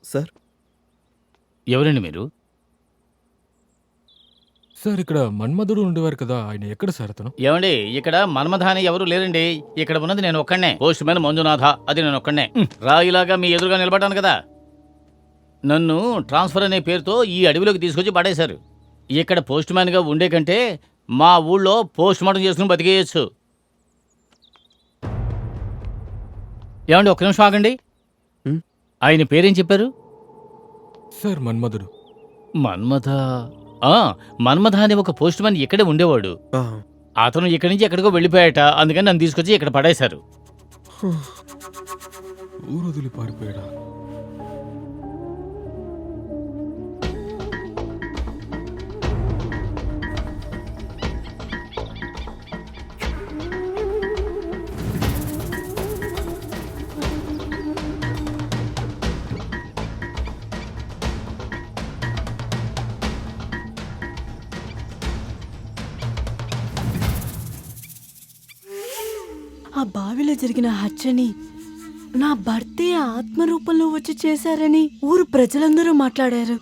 Sir ఎవరండి మీరు? Sir ఇక్కడ మన్మధుడు ఉండేవారు కదా, ఆయన ఎక్కడ సార్ అతను? ఏమండి, ఇక్కడ మన్మథ అని ఎవరు లేరండి. ఇక్కడ ఉన్నది నేను ఒక్కడే, పోస్ట్ మ్యాన్ మంజునాథ. అది నేను ఒక్కడే. రాయిలాగా మీ ఎదురుగా నిలబడ్డాను కదా. నన్ను ట్రాన్స్ఫర్ అనే పేరుతో ఈ అడవిలోకి తీసుకొచ్చి పడేశారు. ఇక్కడ పోస్ట్ మ్యాన్గా ఉండే కంటే మా ఊళ్ళో పోస్ట్ మార్టం చేసుకుని బతికేయచ్చు. ఏమండి, ఒక్క నిమిషం ఆగండి. ఆయన పేరేం చెప్పారు? సార్ మన్మధుడు. మన్మథ. మన్మథ అనే ఒక పోస్ట్ మ్యాన్ ఇక్కడే ఉండేవాడు. అతను ఇక్కడి నుంచి ఎక్కడికో వెళ్ళిపోయాట. అందుకని నన్ను తీసుకొచ్చి ఇక్కడ పడేశారు. ఊరు వదిలి పారిపోయాడా? ఆ బావిలో జరిగిన హత్యని నా భర్తే ఆత్మరూపంలో వచ్చి చేశారని ఊరు ప్రజలందరూ మాట్లాడారు.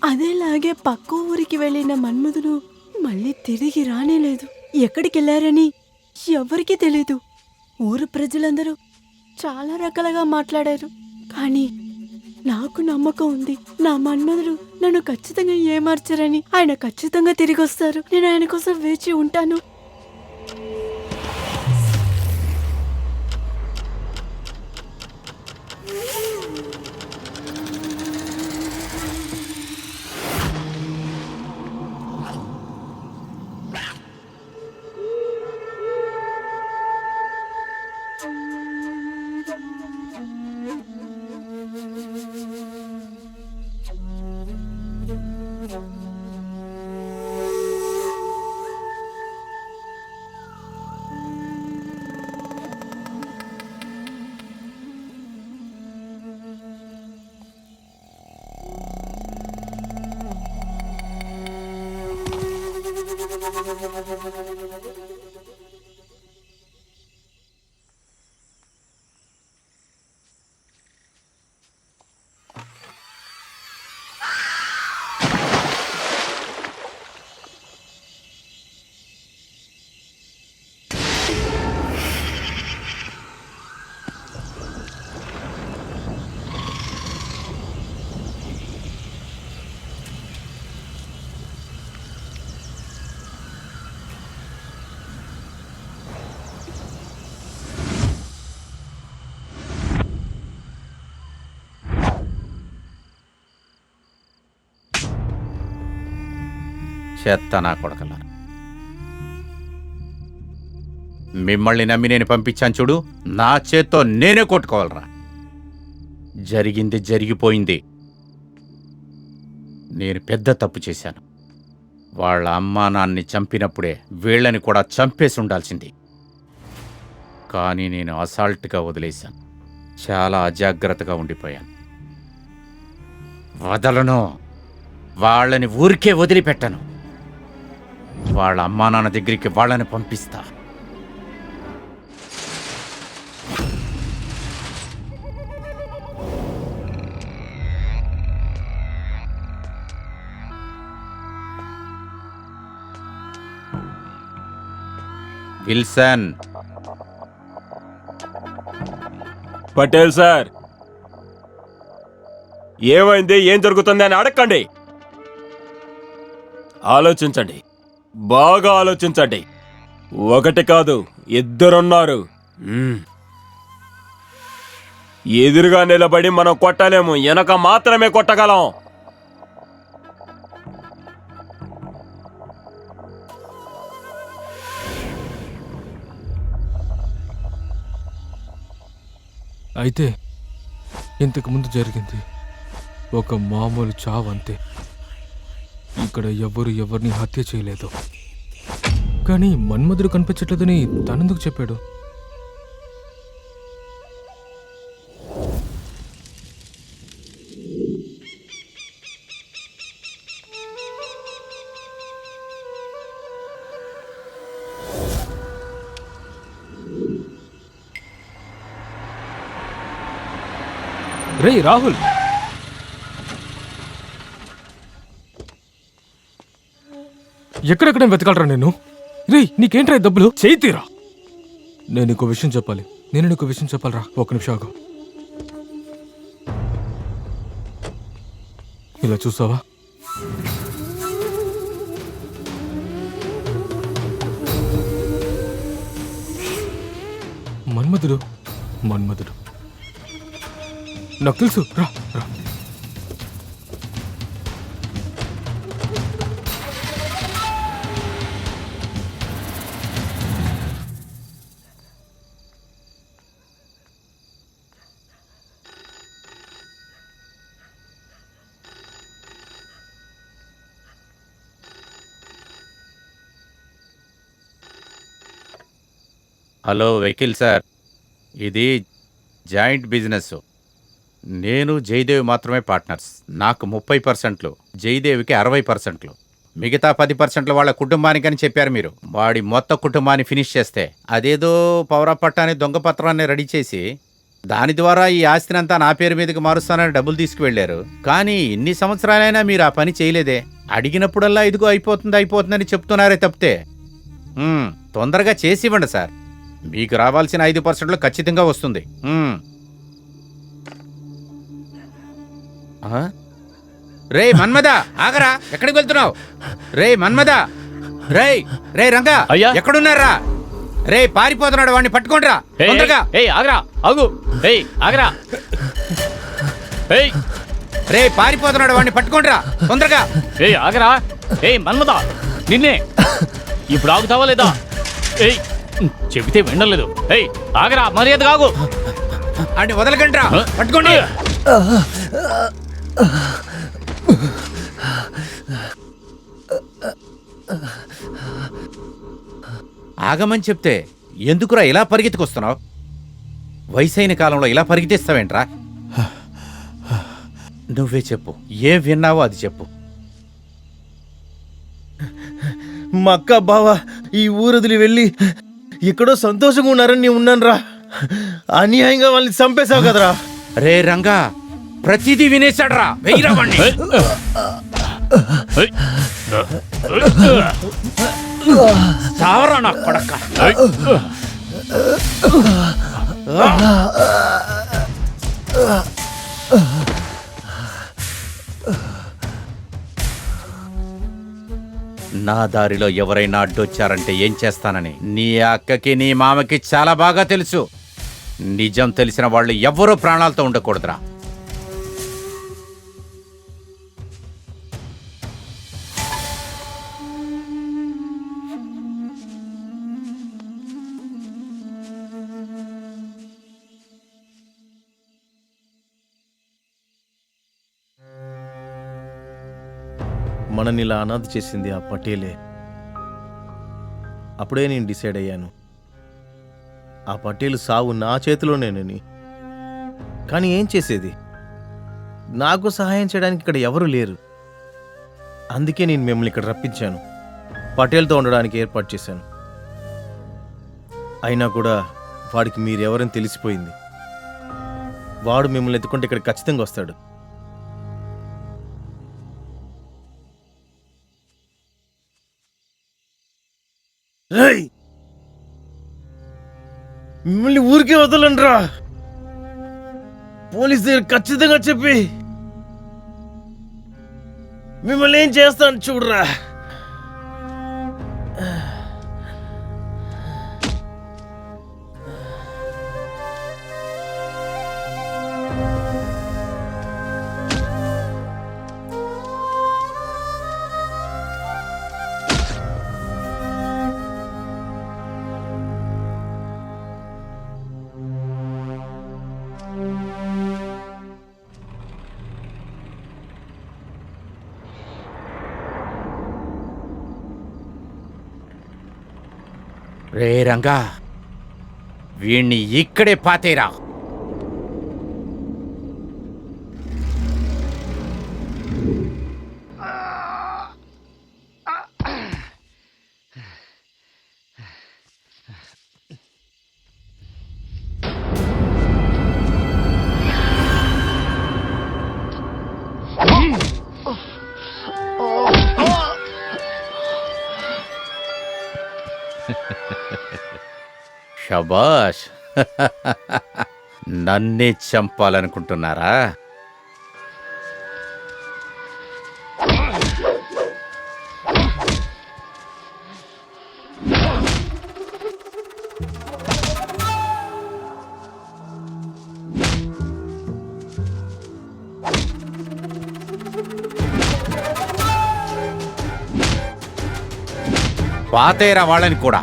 అదేలాగే పక్క ఊరికి వెళ్ళిన మన్మధుడు మళ్ళీ తిరిగి రానేలేదు. ఎక్కడికి వెళ్ళారని ఎవరికీ తెలీదు. ఊరు ప్రజలందరూ చాలా రకాలుగా మాట్లాడారు. కానీ నాకు నమ్మకం ఉంది, నా మన్మధుడు నన్ను ఖచ్చితంగా ఏమార్చారని. ఆయన ఖచ్చితంగా తిరిగి వస్తారు. నేను ఆయన కోసం వేచి ఉంటాను. చెత్త నా కొడకలారా, మిమ్మల్ని నమ్మి నేను పంపించాను చూడు, నా చేత్తో నేనే కొట్టుకోవాలరా. జరిగింది జరిగిపోయింది. నేను పెద్ద తప్పు చేశాను. వాళ్ళ అమ్మా నాన్ని చంపినప్పుడే వీళ్ళని కూడా చంపేసి ఉండాల్సింది. కానీ నేను అసాల్ట్గా వదిలేశాను. చాలా అజాగ్రత్తగా ఉండిపోయాను. వదలను, వాళ్ళని ఊరికే వదిలిపెట్టను. వాళ్ళ అమ్మా నాన్న దగ్గరికి వాళ్ళని పంపిస్తా. విల్సన్. పటేల్ సార్, ఏమైంది, ఏం జరుగుతుంది అని అడగండి. ఆలోచించండి, బాగా ఆలోచించండి. ఒకటి కాదు, ఇద్దరున్నారు. ఎదురుగా నిలబడి మనం కొట్టలేము, వెనక మాత్రమే కొట్టగలం. అయితే ఇంతకు ముందు జరిగింది ఒక మామూలు చావంతే. ఇక్కడ ఎవరు ఎవరిని హత్య చేయలేదు. కానీ మన్మధుడు కనిపించట్లేదని తనెందుకు చెప్పాడు? రే రాహుల్, ఎక్కడెక్కడ వెతకాలరా నేను? రే నీకేంట్రా ఈ డబ్బులు? చేయి తీరా. నేను నీకు విషయం చెప్పాలి. నేను నీకు విషయం చెప్పాలరా. ఒక నిమిషం ఆగు. ఇలా చూసావా? మన్మధుడు మన్మధుడు నాకు తెలుసు. రా రా. హలో వెకిల్ సార్, ఇది జాయింట్ బిజినెస్. నేను జయదేవి మాత్రమే పార్ట్నర్స్. నాకు 30%, జయదేవికి 60%. మిగతా 10% వాళ్ళ కుటుంబానికని చెప్పారు మీరు. వాడి మొత్తం కుటుంబాన్ని ఫినిష్ చేస్తే అదేదో పౌర పట్టాన్ని దొంగ పత్రాన్ని రెడీ చేసి దాని ద్వారా ఈ ఆస్తినంతా నా పేరు మీదకి మారుస్తానని డబ్బులు తీసుకువెళ్లారు. కానీ ఇన్ని సంవత్సరాలైనా మీరు ఆ పని చేయలేదే. అడిగినప్పుడల్లా ఇదిగో అయిపోతుందని చెప్తున్నారే తప్పితే. తొందరగా చేసి ఇవ్వండి సార్. మీకు రావాల్సిన 5% ఖచ్చితంగా వస్తుంది. రే మన్మదా, ఆగరా, ఎక్కడికి వెళ్తున్నావు? రే మన్మదా, రే రే రంగా, అయ్యా. ఎక్కడున్నారా? రే పారిపోతున్నాడు, వాడిని పట్టుకోండిరా తొందరగా. ఆగరా, ఆగు. ఆగరా. రే పారిపోతున్నాడు, వాడిని పట్టుకోండిరా తొందరగా. ఆగరా. మన్మదా, నిన్నే. ఇప్పుడు ఆగుతావా లేదా? చెబితే వినలేదు. ఆగరా, మర్యాద కాగు. అని వదలకండిరా, పట్టుకోండి. ఆగమని చెప్తే ఎందుకురా ఇలా పరిగెత్తుకొస్తున్నావు? వయసైన కాలంలో ఇలా పరిగెత్తిస్తావేంట్రా? నువ్వే చెప్పు, ఏం విన్నావో అది చెప్పు. మా అక్క బావ ఈ ఊరదిలి వెళ్ళి ఎక్కడో సంతోషంగా ఉన్నారని నేను ఉన్నానురా. అన్యాయంగా వాళ్ళని చంపేశావు కదరా. రే రంగా, ప్రతిదీ వినేశాడ్రా. వెయ్యిరా వాణ్ణి. చావరా నా కొడక్క. నా దారిలో ఎవరైనా అడ్డొచ్చారంటే ఏం చేస్తానని నీ అక్కకి నీ మామకి చాలా బాగా తెలుసు. నిజం తెలిసిన వాళ్ళు ఎవ్వరూ ప్రాణాలతో ఉండకూడదురా. మనని ఇలా అనాథ చేసింది ఆ పటేలే. అప్పుడే నేను డిసైడ్ అయ్యాను, ఆ పటేలు సావు నా చేతిలోనేనని. కానీ ఏం చేసేది, నాకు సహాయం చేయడానికి ఇక్కడ ఎవరు లేరు. అందుకే నేను మిమ్మల్ని ఇక్కడ రప్పించాను, పటేల్తో ఉండడానికి ఏర్పాటు చేశాను. అయినా కూడా వాడికి మీరెవరని తెలిసిపోయింది. వాడు మిమ్మల్ని ఎత్తుకుంటే ఇక్కడ ఖచ్చితంగా వస్తాడు. రేయ్, మిమ్మల్ని ఊరికే వదలండ్రా. పోలీస్ దగ్గర ఖచ్చితంగా చెప్పి మిమ్మల్ని ఏం చేస్తాను చూడరా. రే రంగా, వీణ్ణి ఇక్కడే పాతేరా. షబాష్. నన్నే చంపాలనుకుంటున్నారా? పాతేరా వాళ్ళని కూడా.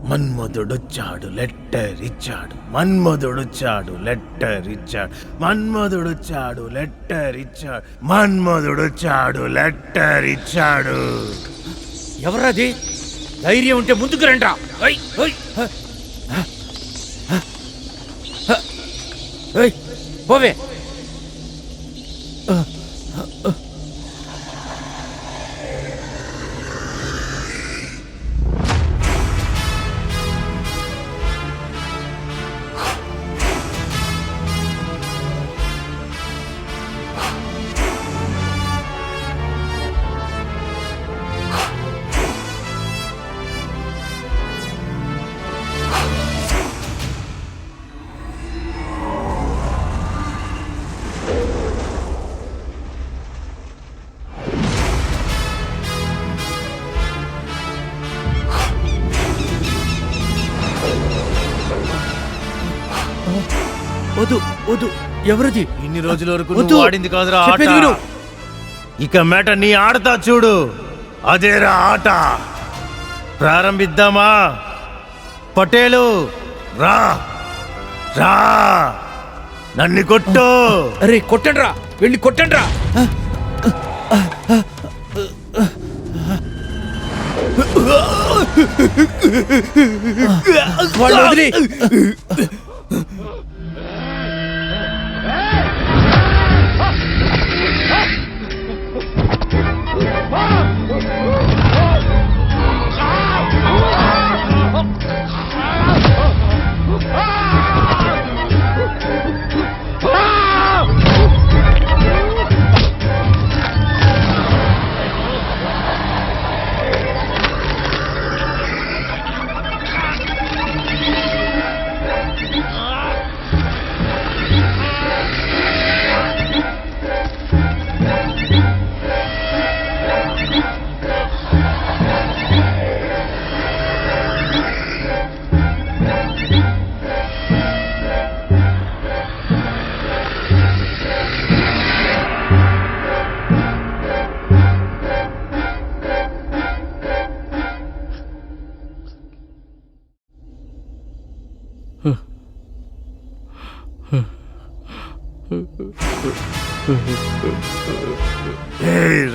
మన్మధుడొచ్చాడు, లెటర్ ఇచ్చాడు. మన్మధుడొచ్చాడు, లెటర్ ఇచ్చాడు. మన్మధుడొచ్చాడు, లెటర్ ఇచ్చాడు. మన్మధుడొచ్చాడు, లెటర్ ఇచ్చాడు. ఎవరది? ధైర్యం ఉంటే ముందుకు రండ్రా. పోవే. వద్దు వద్దు, ఎవరిది? ఇన్ని రోజుల వరకు నువ్వు ఆడింది కాదురా ఆట. ఇక మేట నీ ఆడతా చూడు. అదేరా ఆట. ప్రారంభిద్దామా? పటేలు రా రా, నన్ను కొట్టు. అరే కొట్టండ్రా, వెళ్ళి కొట్టండ్రా. వాళ్ళు వదిలి.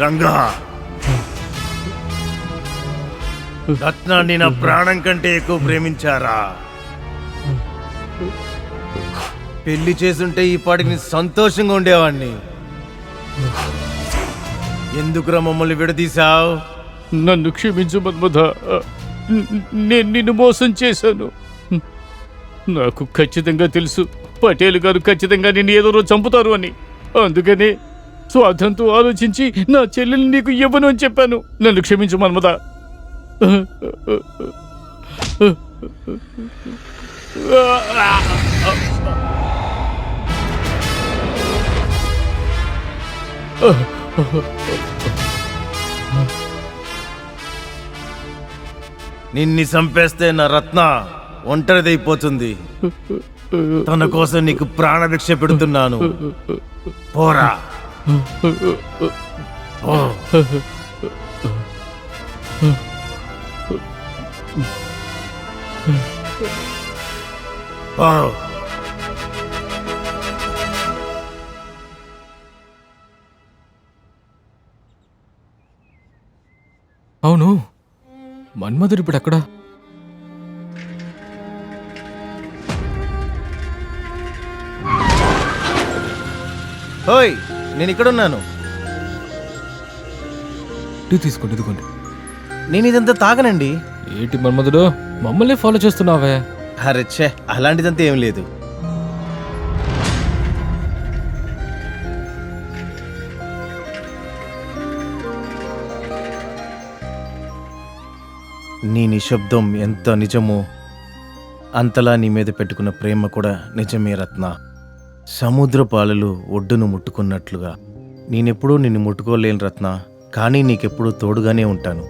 రంగా, రత్నాన్ని నా ప్రాణం కంటే ఎక్కువ ప్రేమించారా? పెళ్లి చేసుంటే ఈ పాటికి సంతోషంగా ఉండేవాణ్ణి. ఎందుకురా మమ్మల్ని విడదీశావు? నన్ను క్షమించు మన్మథ. నేను నిన్ను మోసం చేశాను. నాకు ఖచ్చితంగా తెలుసు పటేల్ గారు ఖచ్చితంగా నిన్ను ఏదో రోజు చంపుతారు అని. అందుకనే స్వార్థంతో ఆలోచించి నా చెల్లెల్ని నీకు ఇవ్వను అని చెప్పాను. నన్ను క్షమించు మన్మథ. నిన్ని చంపేస్తే నా రత్న ఒంటరిదైపోతుంది. తన కోసం నీకు ప్రాణభిక్ష పెడుతున్నాను. పోరా. ఓ అవును, మన్మధుడు ఇప్పుడు ఎక్కడా? హోయ్, నేను ఇక్కడున్నాను. టీ తీసుకోండి, ఇదిగోండి. నేను ఇదంతా తాగనండి. ఏంటి మన్మధుడు, మమ్మల్ని ఫాలో చేస్తున్నావే? అరే ఛే, అలాంటిదంతా ఏం లేదు. నీ నిశ్శబ్దం ఎంత నిజమో అంతలా నీ మీద పెట్టుకున్న ప్రేమ కూడా నిజమే రత్న. సముద్రపు అలలు ఒడ్డును ముట్టుకున్నట్లుగా నేనెప్పుడూ నిన్ను ముట్టుకోలేను రత్న, కానీ నీకెప్పుడూ తోడుగానే ఉంటాను.